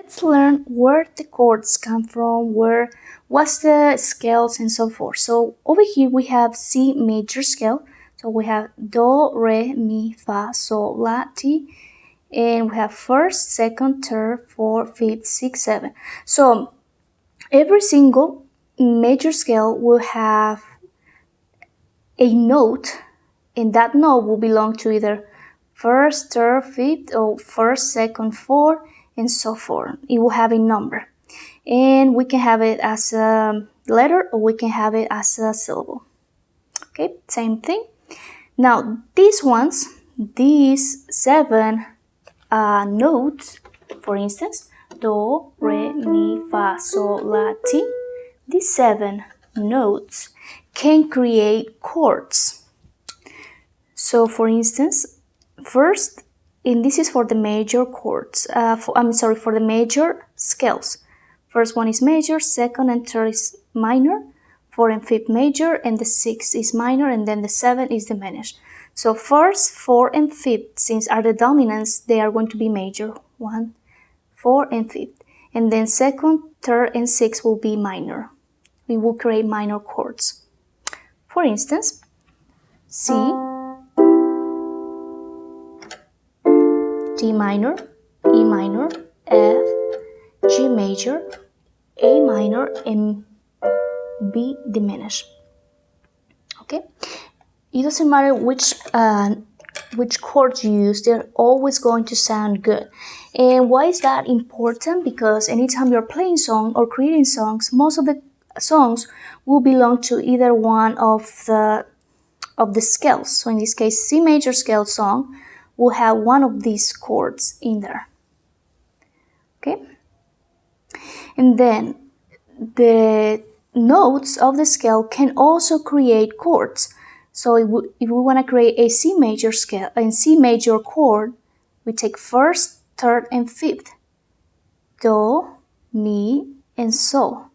let's learn where the chords come from, what's the scales and so forth. So over here we have C major scale. So we have Do, Re, Mi, Fa, Sol, La, Ti. And we have first, second, third, fourth, fifth, sixth, seven. So every single major scale will have a note, and that note will belong to either first, third, fifth, or first, second, fourth, and so forth. It will have a number. And we can have it as a letter or we can have it as a syllable. Okay, same thing. Now, these seven notes, for instance, Do, Re, Mi, Fa, Sol, La, Ti, these seven notes can create chords. So, for instance, first, and this is for the major chords, for the major scales. First one is major, second and third is minor, fourth and fifth major, and the sixth is minor, and then the seventh is diminished. So first, fourth, and fifth, since are the dominants, they are going to be major, 1, 4, and fifth. And then second, third, and sixth will be minor. We will create minor chords. For instance, C, D minor, E minor, F, G major, A minor, and B diminished. Okay, it doesn't matter which chords you use, they're always going to sound good. And why is that important? Because anytime you're playing song or creating songs, most of the songs will belong to either one of the scales. So in this case, C major scale song will have one of these chords in there. Okay, and then the notes of the scale can also create chords. So if we want to create a C major scale and C major chord, we take first, third, and fifth, Do, Mi, and Sol.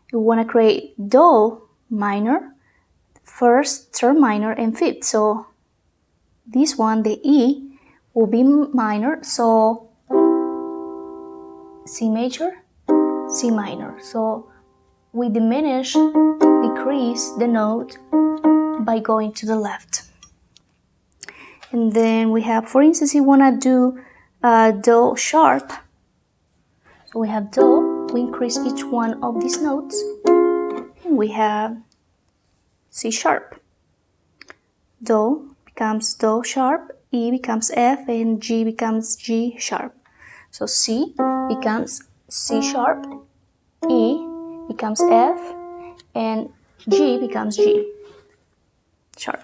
If we want to create Do minor, first, third minor, and fifth. So this one, the E, will be minor, so C major, C minor. So we decrease the note by going to the left. And then we have, for instance, you want to do Do sharp. So we have Do, we increase each one of these notes, and we have C sharp. Do becomes Do sharp, E becomes F, and G becomes G sharp. So C becomes C sharp, E becomes F, and G becomes G sharp.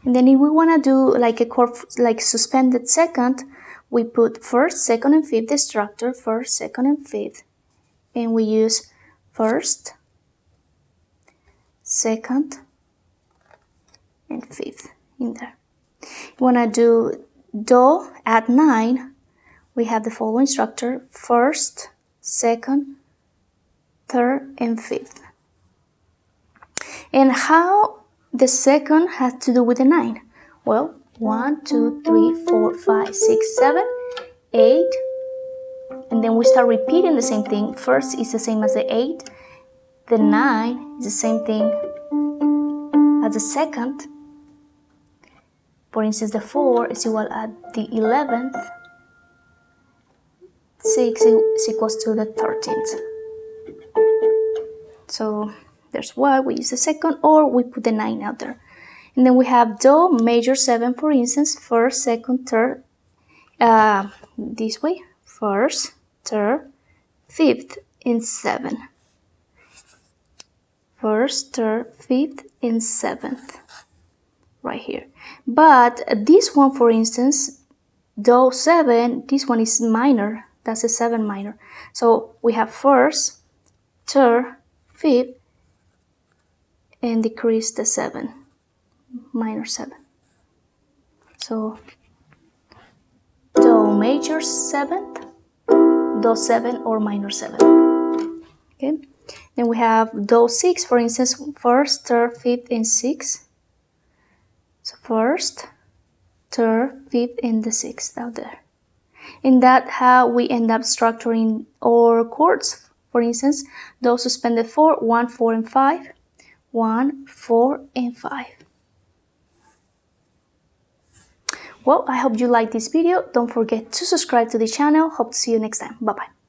And then if we want to do like a chord like suspended second, we put first, second, and fifth, the structure first, second, and fifth, and we use first, second, and fifth in there. If we want to do Do at 9, we have the following structure: first, second, third, and fifth. And how the second has to do with the 9? Well, 1, 2, 3, 4, 5, 6, 7, 8, and then we start repeating the same thing. First is the same as the 8, the 9 is the same thing as the second. For instance, the 4 is equal at the 11th, 6 is equals to the 13th. So there's why we use the second, or we put the 9 out there. And then we have Do major 7, for instance, first, second, third, this way, first, third, fifth, and 7. First, third, fifth, and 7th, right here. But this one, for instance, Do 7, this one is minor, that's a 7 minor. So we have first, third, fifth, and decrease the 7, minor 7. So Do major 7th, Do 7, or minor 7. Okay. Then we have Do 6, for instance, first, third, fifth, and 6th. So first, third, fifth, and the 6th out there. In that, how we end up structuring our chords. For instance, those suspended 4, 1, 4, and 5. 1, 4, and 5. Well, I hope you liked this video. Don't forget to subscribe to the channel. Hope to see you next time. Bye-bye.